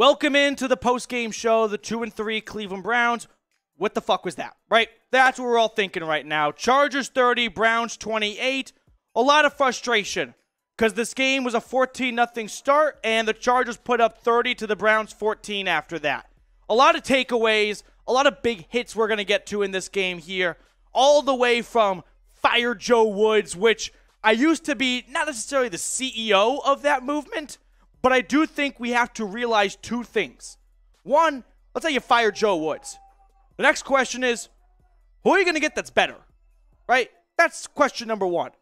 Welcome into the post-game show, the 2-3 Cleveland Browns. What the fuck was that, right? That's what we're all thinking right now. Chargers 30, Browns 28. A lot of frustration because this game was a 14-0 start, and the Chargers put up 30 to the Browns 14 after that. A lot of takeaways, a lot of big hits we're going to get to in this game here, all the way from Fire Joe Woods, which I used to be not necessarily the CEO of that movement, but I do think we have to realize two things. One, let's say you fire Joe Woods. The next question is, who are you going to get that's better? Right? That's question number one.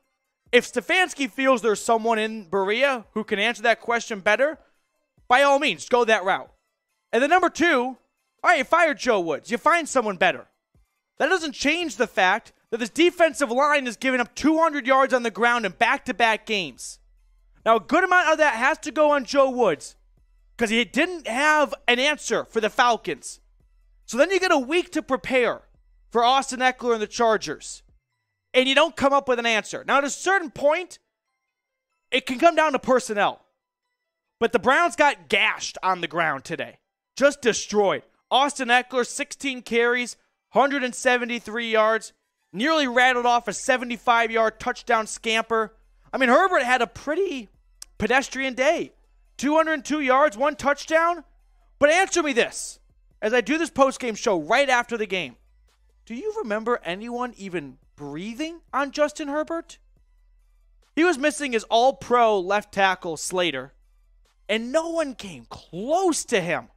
If Stefanski feels there's someone in Berea who can answer that question better, by all means, go that route. And then number two, all right, you fired Joe Woods. You find someone better. That doesn't change the fact that this defensive line is giving up 200 yards on the ground in back-to-back games. Now, a good amount of that has to go on Joe Woods because he didn't have an answer for the Falcons. So then you get a week to prepare for Austin Ekeler and the Chargers, and you don't come up with an answer. Now, at a certain point, it can come down to personnel. But the Browns got gashed on the ground today. Just destroyed. Austin Ekeler, 16 carries, 173 yards, nearly rattled off a 75-yard touchdown scamper. I mean, Herbert had a pretty pedestrian day. 202 yards, 1 touchdown. But answer me this. As I do this postgame show right after the game, do you remember anyone even breathing on Justin Herbert? He was missing his all-pro left tackle, Slater, and no one came close to him.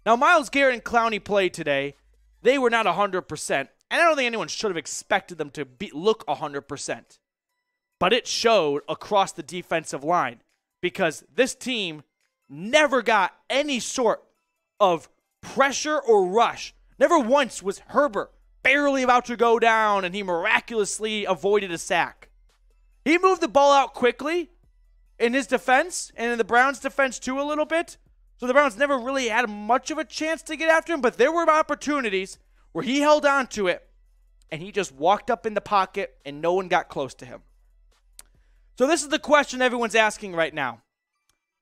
Now, Myles Garrett and Clowney played today. They were not 100%, and I don't think anyone should have expected them to look 100%. But it showed across the defensive line because this team never got any sort of pressure or rush. Never once was Herbert barely about to go down and he miraculously avoided a sack. He moved the ball out quickly in his defense and in the Browns' defense too a little bit. So the Browns never really had much of a chance to get after him, but there were opportunities where he held on to it and he just walked up in the pocket and no one got close to him. So this is the question everyone's asking right now.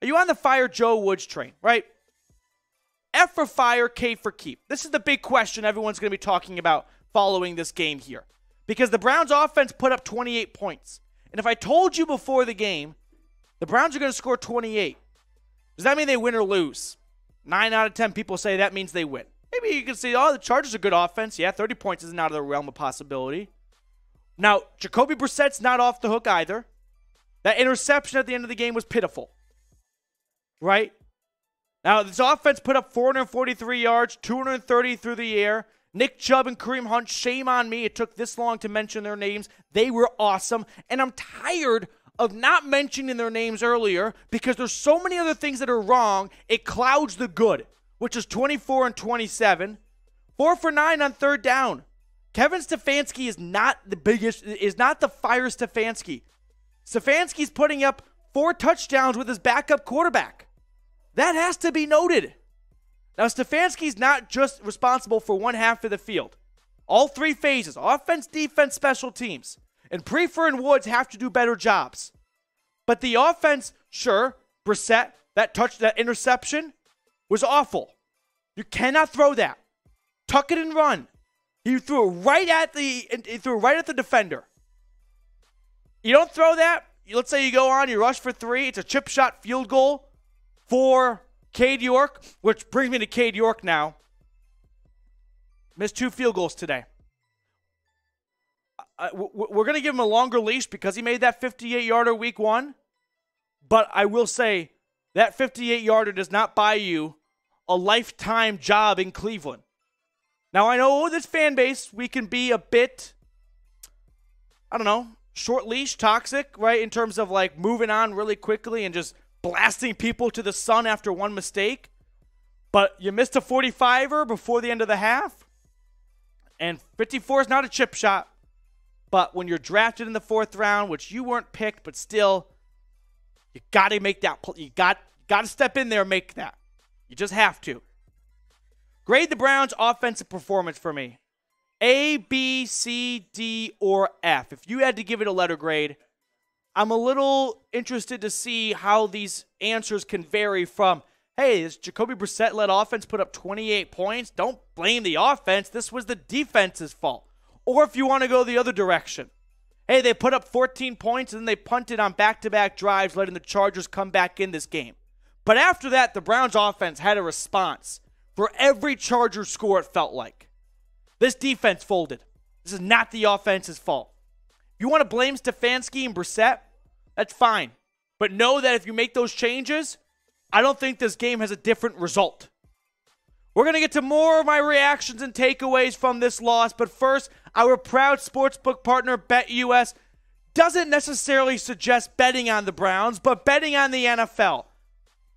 Are you on the fire Joe Woods train, right? F for fire, K for keep. This is the big question everyone's going to be talking about following this game here. Because the Browns offense put up 28 points. And if I told you before the game, the Browns are going to score 28, does that mean they win or lose? 9 out of 10 people say that means they win. Maybe you can say, oh, the Chargers are good offense. Yeah, 30 points isn't out of the realm of possibility. Now, Jacoby Brissett's not off the hook either. That interception at the end of the game was pitiful. Right? Now, this offense put up 443 yards, 230 through the air. Nick Chubb and Kareem Hunt, shame on me. It took this long to mention their names. They were awesome. And I'm tired of not mentioning their names earlier because there's so many other things that are wrong. It clouds the good, which is 24 and 27. 4 for 9 on third down. Kevin Stefanski is not the fire Stefanski. Stefanski's putting up 4 touchdowns with his backup quarterback. That has to be noted. Now, Stefanski's not just responsible for one half of the field. All 3 phases, offense, defense, special teams. And Prefer and Woods have to do better jobs. But the offense, sure, Brissett, that interception was awful. You cannot throw that. Tuck it and run. He threw it right at the defender. You don't throw that. Let's say you go on, you rush for 3. It's a chip shot field goal for Cade York, which brings me to Cade York now. Missed 2 field goals today. We're going to give him a longer leash because he made that 58-yarder week 1. But I will say that 58-yarder does not buy you a lifetime job in Cleveland. Now, I know this fan base, we can be a bit, I don't know, short leash, toxic, right? In terms of like moving on really quickly and just blasting people to the sun after one mistake. But you missed a 45er before the end of the half. And 54 is not a chip shot. But when you're drafted in the 4th round, which you weren't picked, but still, you got to make that. You got to step in there and make that. You just have to. Grade the Browns' offensive performance for me. A, B, C, D, or F. If you had to give it a letter grade, I'm a little interested to see how these answers can vary from, hey, this Jacoby Brissett-led offense put up 28 points. Don't blame the offense. This was the defense's fault. Or if you want to go the other direction, hey, they put up 14 points and then they punted on back-to-back drives, letting the Chargers come back in this game. But after that, the Browns offense had a response for every Chargers score, it felt like. This defense folded. This is not the offense's fault. If you want to blame Stefanski and Brissett, that's fine. But know that if you make those changes, I don't think this game has a different result. We're going to get to more of my reactions and takeaways from this loss, but first, our proud sportsbook partner, BetUS, doesn't necessarily suggest betting on the Browns, but betting on the NFL.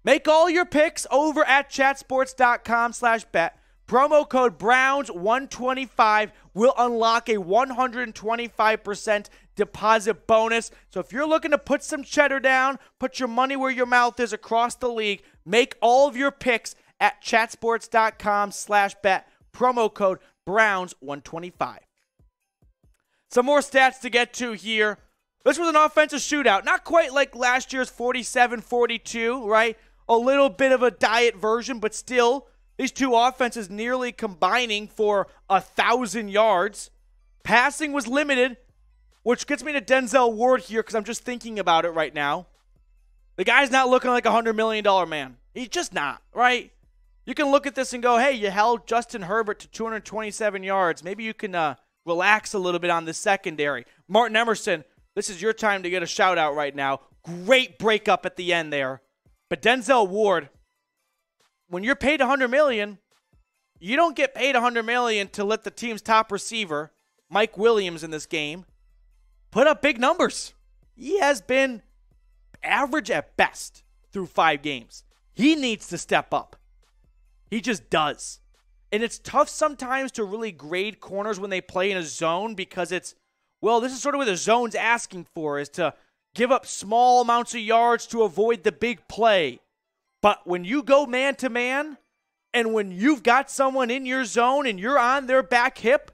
Make all your picks over at chatsports.com/bet. Promo code Browns125 will unlock a 125% deposit bonus. So if you're looking to put some cheddar down, put your money where your mouth is across the league, make all of your picks at chatsports.com/bet. Promo code Browns125. Some more stats to get to here. This was an offensive shootout. Not quite like last year's 47-42, right? A little bit of a diet version, but still, these two offenses nearly combining for 1,000 yards. Passing was limited, which gets me to Denzel Ward here because I'm just thinking about it right now. The guy's not looking like a $100 million man. He's just not, right? You can look at this and go, hey, you held Justin Herbert to 227 yards. Maybe you can relax a little bit on the secondary. Martin Emerson, this is your time to get a shout out right now. Great breakup at the end there. But Denzel Ward, when you're paid $100 million, you don't get paid $100 million to let the team's top receiver, Mike Williams in this game, put up big numbers. He has been average at best through 5 games. He needs to step up. He just does. And it's tough sometimes to really grade corners when they play in a zone because it's, well, this is sort of what the zone's asking for, is to give up small amounts of yards to avoid the big play. But when you go man-to-man, and when you've got someone in your zone and you're on their back hip,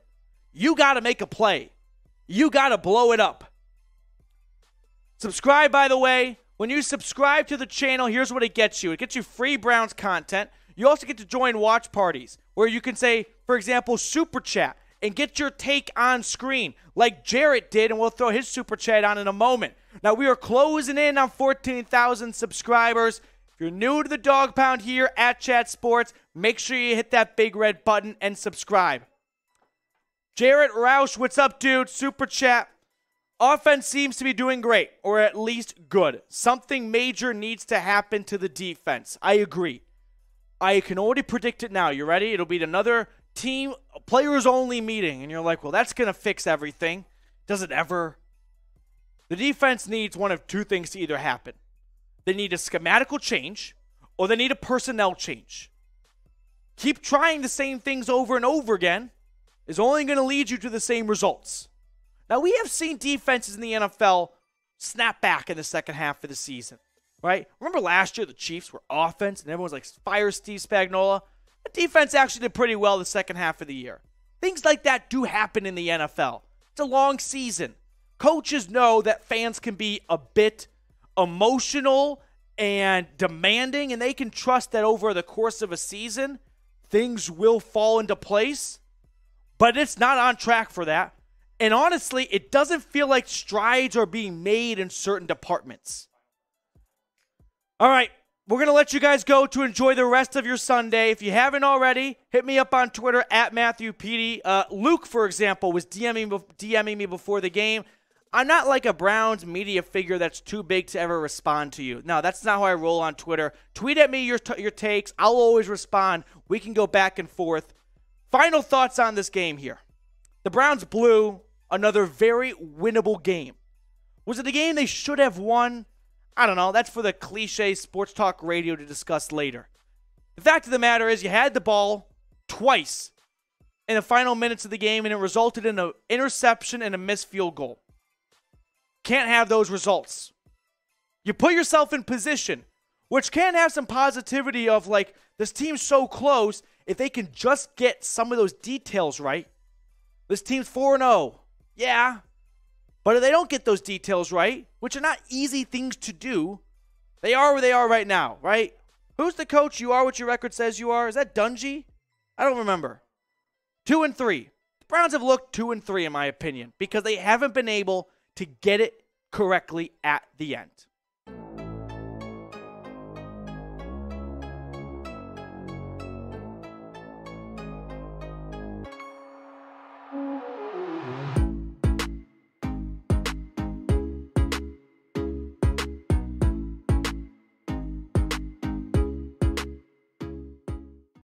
you got to make a play. You got to blow it up. Subscribe, by the way. When you subscribe to the channel, here's what it gets you. It gets you free Browns content. You also get to join watch parties where you can say, for example, Super Chat and get your take on screen like Jarrett did, and we'll throw his Super Chat on in a moment. Now, we are closing in on 14,000 subscribers. If you're new to the Dog Pound here at Chat Sports, make sure you hit that big red button and subscribe. Jarrett Roush, what's up, dude? Super Chat. Offense seems to be doing great, or at least good. Something major needs to happen to the defense. I agree. I can already predict it now. You ready? It'll be another team players-only meeting, and you're like, well, that's going to fix everything. Does it ever? The defense needs one of two things to either happen. They need a schematical change, or they need a personnel change. Keep trying the same things over and over again is only going to lead you to the same results. Now, we have seen defenses in the NFL snap back in the second half of the season, right? Remember last year the Chiefs were offense, and everyone's like, fire Steve Spagnuolo. The defense actually did pretty well the second half of the year. Things like that do happen in the NFL. It's a long season. Coaches know that fans can be a bit emotional and demanding, and they can trust that over the course of a season, things will fall into place. But it's not on track for that. And honestly, it doesn't feel like strides are being made in certain departments. All right, we're going to let you guys go to enjoy the rest of your Sunday. If you haven't already, hit me up on Twitter at MatthewPD. Luke, for example, was DMing me before the game. I'm not like a Browns media figure that's too big to ever respond to you. No, that's not how I roll on Twitter. Tweet at me your takes. I'll always respond. We can go back and forth. Final thoughts on this game here. The Browns blew another very winnable game. Was it a game they should have won? I don't know. That's for the cliche sports talk radio to discuss later. The fact of the matter is you had the ball twice in the final minutes of the game, and it resulted in an interception and a missed field goal. Can't have those results. You put yourself in position, which can have some positivity of like, this team's so close, if they can just get some of those details right. This team's 4-0. Yeah. But if they don't get those details right, which are not easy things to do, they are where they are right now, right? Who's the coach? You are what your record says you are. Is that Dungy? I don't remember. 2-3. The Browns have looked 2-3 in my opinion because they haven't been able to get it correctly at the end.